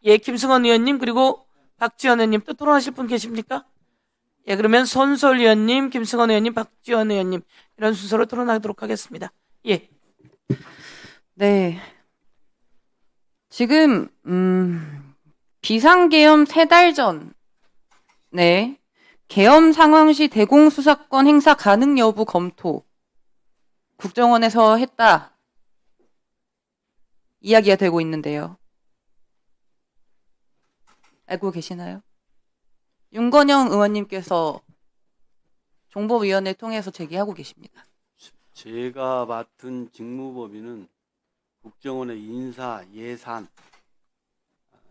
예, 김승원 의원님 그리고 박지원 의원님 또 토론하실 분 계십니까? 예, 그러면 손솔 의원님, 김승원 의원님, 박지원 의원님 이런 순서로 토론하도록 하겠습니다. 예. 네. 지금 비상계엄 3달 전, 네, 계엄 상황 시 대공수사권 행사 가능 여부 검토 국정원에서 했다 이야기가 되고 있는데요. 알고 계시나요? 윤건영 의원님께서 정보위원회 통해서 제기하고 계십니다. 제가 맡은 직무범위는 국정원의 인사, 예산,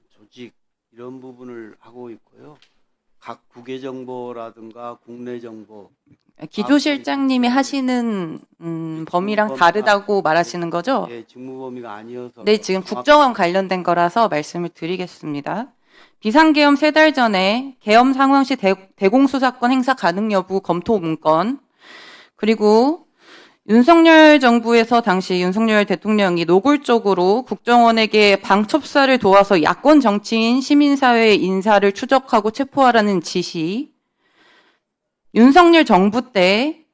조직 이런 부분을 하고 있고요. 각 국외 정보라든가 국내 정보. 기조실장님이 하시는 범위랑 다르다고 말하시는 거죠? 예, 직무범위가 아니어서. 네, 지금 국정원 관련된 거라서 말씀을 드리겠습니다. 비상계엄 3달 전에 계엄 상황 시 대공수사권 행사 가능 여부 검토 문건, 그리고 윤석열 정부에서 당시 윤석열 대통령이 노골적으로 국정원에게 방첩사를 도와서 야권 정치인 시민사회 인사를 추적하고 체포하라는 지시, 윤석열 정부 때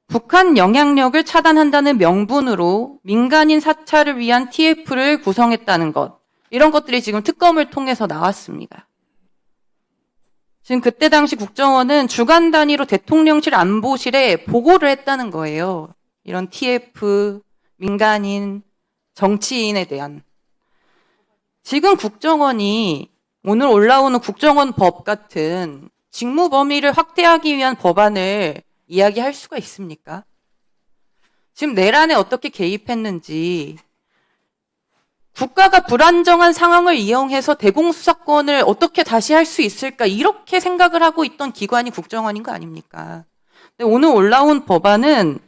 북한 영향력을 차단한다는 명분으로 민간인 사찰을 위한 TF를 구성했다는 것, 이런 것들이 지금 특검을 통해서 나왔습니다. 지금 그때 당시 국정원은 주간 단위로 대통령실 안보실에 보고를 했다는 거예요. 이런 TF, 민간인, 정치인에 대한. 지금 국정원이 오늘 올라오는 국정원 법 같은 직무 범위를 확대하기 위한 법안을 이야기할 수가 있습니까? 지금 내란에 어떻게 개입했는지, 국가가 불안정한 상황을 이용해서 대공수사권을 어떻게 다시 할 수 있을까, 이렇게 생각을 하고 있던 기관이 국정원인 거 아닙니까? 근데 오늘 올라온 법안은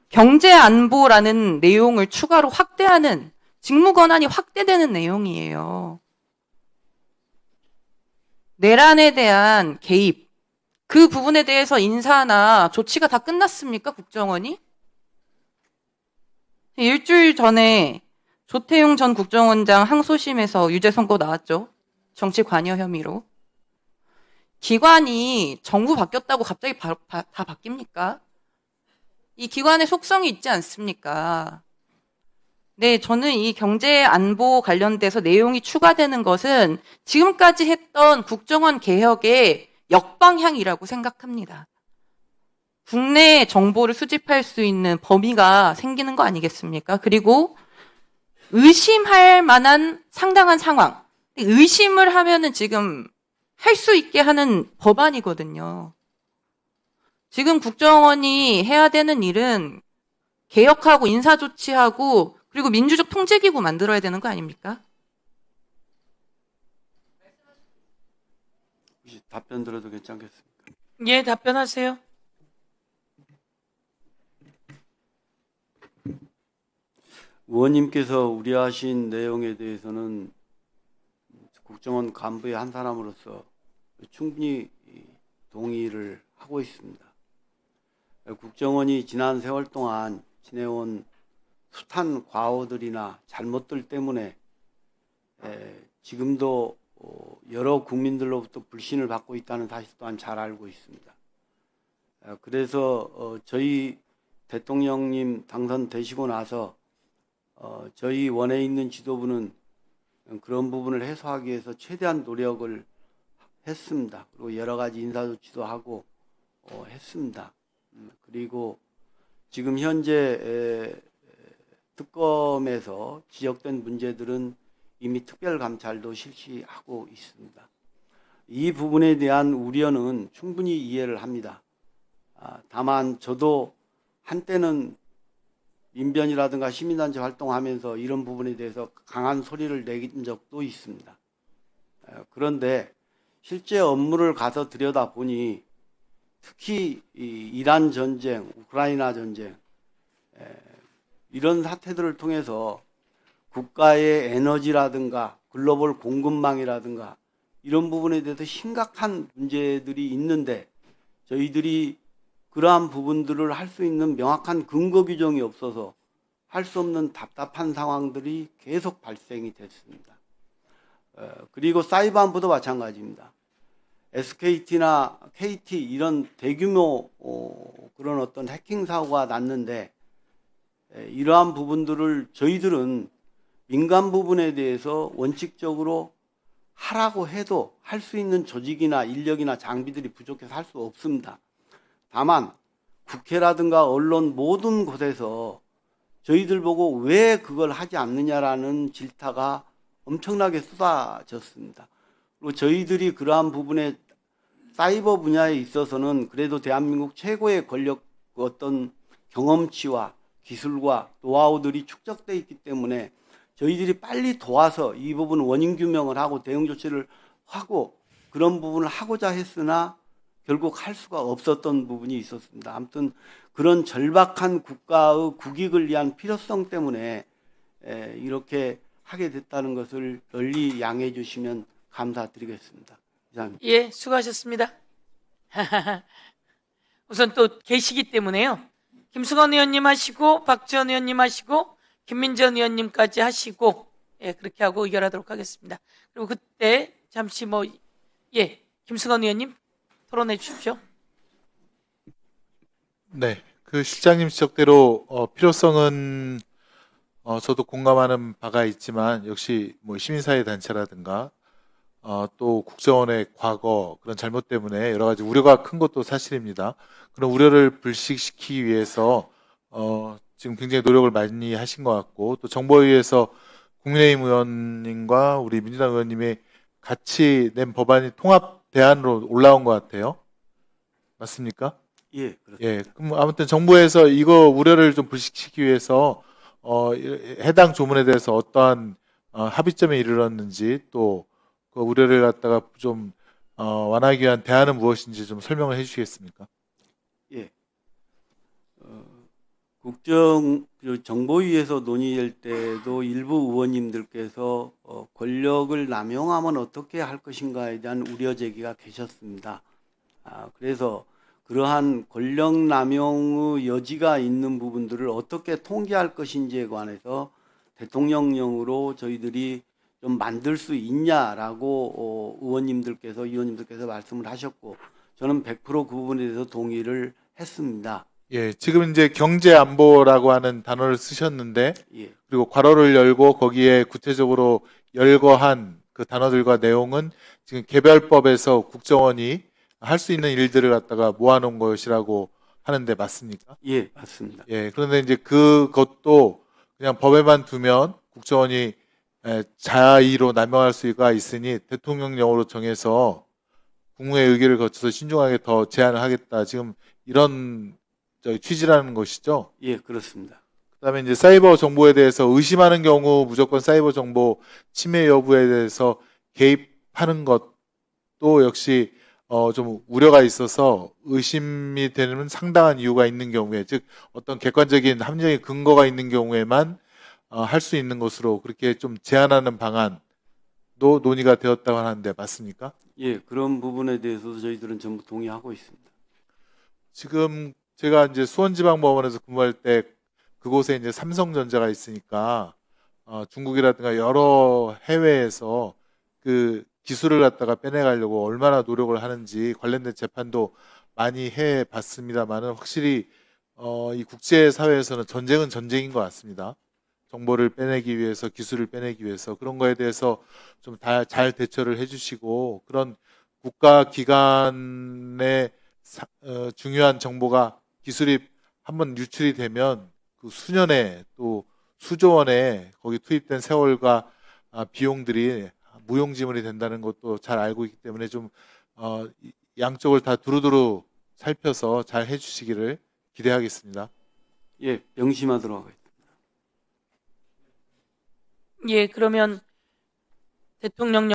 경제안보라는 내용을 추가로 확대하는, 직무 권한이 확대되는 내용이에요. 내란에 대한 개입, 그 부분에 대해서 인사나 조치가 다 끝났습니까, 국정원이? 일주일 전에 조태용 전 국정원장 항소심에서 유죄 선고 나왔죠. 정치 관여 혐의로. 기관이 정부 바뀌었다고 갑자기 다 바뀝니까? 이 기관의 속성이 있지 않습니까? 네, 저는 이 경제 안보 관련돼서 내용이 추가되는 것은 지금까지 했던 국정원 개혁의 역방향이라고 생각합니다. 국내 정보를 수집할 수 있는 범위가 생기는 거 아니겠습니까? 그리고 의심할 만한 상당한 상황. 의심을 하면은 지금 할 수 있게 하는 법안이거든요. 지금 국정원이 해야 되는 일은 개혁하고 인사조치하고 그리고 민주적 통제기구 만들어야 되는 거 아닙니까? 혹시 답변 들어도 괜찮겠습니까? 예, 답변하세요. 의원님께서 우려하신 내용에 대해서는 국정원 간부의 한 사람으로서 충분히 동의를 하고 있습니다. 국정원이 지난 세월 동안 지내온 숱한 과오들이나 잘못들 때문에 지금도 여러 국민들로부터 불신을 받고 있다는 사실 또한 잘 알고 있습니다. 그래서 저희 대통령님 당선되시고 나서 저희 원에 있는 지도부는 그런 부분을 해소하기 위해서 최대한 노력을 했습니다. 그리고 여러 가지 인사조치도 하고 했습니다. 그리고 지금 현재 특검에서 지적된 문제들은 이미 특별감찰도 실시하고 있습니다. 이 부분에 대한 우려는 충분히 이해를 합니다. 다만 저도 한때는 민변이라든가 시민단체 활동하면서 이런 부분에 대해서 강한 소리를 내긴 적도 있습니다. 그런데 실제 업무를 가서 들여다보니 특히 이란 전쟁, 우크라이나 전쟁 이런 사태들을 통해서 국가의 에너지라든가 글로벌 공급망이라든가 이런 부분에 대해서 심각한 문제들이 있는데 저희들이 그러한 부분들을 할 수 있는 명확한 근거 규정이 없어서 할 수 없는 답답한 상황들이 계속 발생이 됐습니다. 그리고 사이버 안보도 마찬가지입니다. SKT나 KT 이런 대규모 그런 어떤 해킹 사고가 났는데 이러한 부분들을 저희들은 민간 부분에 대해서 원칙적으로 하라고 해도 할 수 있는 조직이나 인력이나 장비들이 부족해서 할 수 없습니다. 다만 국회라든가 언론 모든 곳에서 저희들 보고 왜 그걸 하지 않느냐라는 질타가 엄청나게 쏟아졌습니다. 그리고 저희들이 그러한 부분에 사이버 분야에 있어서는 그래도 대한민국 최고의 권력 어떤 경험치와 기술과 노하우들이 축적되어 있기 때문에 저희들이 빨리 도와서 이 부분 원인 규명을 하고 대응 조치를 하고 그런 부분을 하고자 했으나 결국 할 수가 없었던 부분이 있었습니다. 아무튼 그런 절박한 국가의 국익을 위한 필요성 때문에 이렇게 하게 됐다는 것을 널리 양해해 주시면 감사드리겠습니다. 이상입니다. 예, 수고하셨습니다. 우선 또 계시기 때문에요. 김승원 의원님 하시고 박지원 의원님 하시고 김민전 의원님까지 하시고 예, 그렇게 하고 의결하도록 하겠습니다. 그리고 그때 잠시 김승원 의원님 토론해 주십시오. 네, 그 실장님 지적대로 필요성은 저도 공감하는 바가 있지만 역시 뭐 시민사회 단체라든가 또 국정원의 과거 그런 잘못 때문에 여러 가지 우려가 큰 것도 사실입니다. 그런 우려를 불식시키기 위해서 지금 굉장히 노력을 많이 하신 것 같고 또 정보위에서 국민의힘 의원님과 우리 민주당 의원님이 같이 낸 법안이 통합 대안으로 올라온 것 같아요. 맞습니까? 예, 그렇습니다. 예, 그럼 아무튼 정부에서 이거 우려를 좀 불식시키기 위해서 해당 조문에 대해서 어떠한 합의점에 이르렀는지 또 그 우려를 갖다가 좀 완화하기 위한 대안은 무엇인지 좀 설명을 해주시겠습니까? 예. 정보위에서 논의할 때도 일부 의원님들께서 권력을 남용하면 어떻게 할 것인가에 대한 우려 제기가 계셨습니다. 그래서 그러한 권력 남용의 여지가 있는 부분들을 어떻게 통제할 것인지에 관해서 대통령령으로 저희들이 좀 만들 수 있냐라고 의원님들께서 말씀을 하셨고 저는 100% 그 부분에 대해서 동의를 했습니다. 예, 지금 이제 경제안보라고 하는 단어를 쓰셨는데 예. 그리고 괄호를 열고 거기에 구체적으로 열거한 그 단어들과 내용은 지금 개별법에서 국정원이 할 수 있는 일들을 갖다가 모아놓은 것이라고 하는데 맞습니까? 예, 맞습니다. 예, 그런데 이제 그것도 그냥 법에만 두면 국정원이 자의로 남용할 수가 있으니 대통령령으로 정해서 국무회 의결을 거쳐서 신중하게 더 제한을 하겠다. 지금 이런 취지라는 것이죠. 예, 그렇습니다. 그다음에 이제 사이버 정보에 대해서 의심하는 경우 무조건 사이버 정보 침해 여부에 대해서 개입하는 것도 역시 좀 우려가 있어서 의심이 되는 상당한 이유가 있는 경우에 즉 어떤 객관적인 합리적인 근거가 있는 경우에만 할 수 있는 것으로 그렇게 좀 제한하는 방안도 논의가 되었다고 하는데 맞습니까? 예, 그런 부분에 대해서도 저희들은 전부 동의하고 있습니다. 지금 제가 이제 수원지방법원에서 근무할 때 그곳에 이제 삼성전자가 있으니까 중국이라든가 여러 해외에서 그 기술을 갖다가 빼내가려고 얼마나 노력을 하는지 관련된 재판도 많이 해봤습니다만은 확실히 이 국제사회에서는 전쟁은 전쟁인 것 같습니다. 정보를 빼내기 위해서 기술을 빼내기 위해서 그런 거에 대해서 좀 잘 대처를 해주시고 그런 국가기관의 중요한 정보가 기술이 한번 유출이 되면 그 수년에 또 수조 원에 거기 투입된 세월과 비용들이 무용지물이 된다는 것도 잘 알고 있기 때문에 좀 양쪽을 다 두루두루 살펴서 잘 해주시기를 기대하겠습니다. 예, 명심하도록 하겠습니다. 예, 그러면 대통령령